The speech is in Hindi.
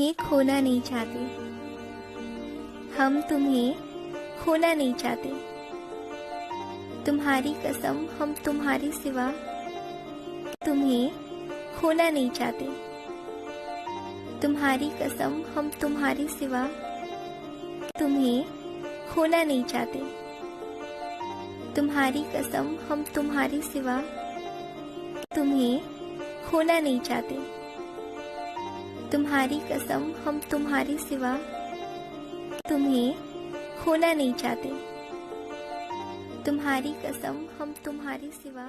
तुम्हें खोना नहीं चाहते, हम तुम्हें खोना नहीं चाहते। तुम्हारी कसम हम तुम्हारे सिवा तुम्हें खोना नहीं चाहते। तुम्हारी कसम हम तुम्हारे सिवा तुम्हें खोना नहीं चाहते। तुम्हारी कसम हम तुम्हारे सिवा तुम्हें खोना नहीं चाहते। तुम्हारी कसम हम तुम्हारे सिवा तुम्हें खोना नहीं चाहते। तुम्हारी कसम हम तुम्हारे सिवा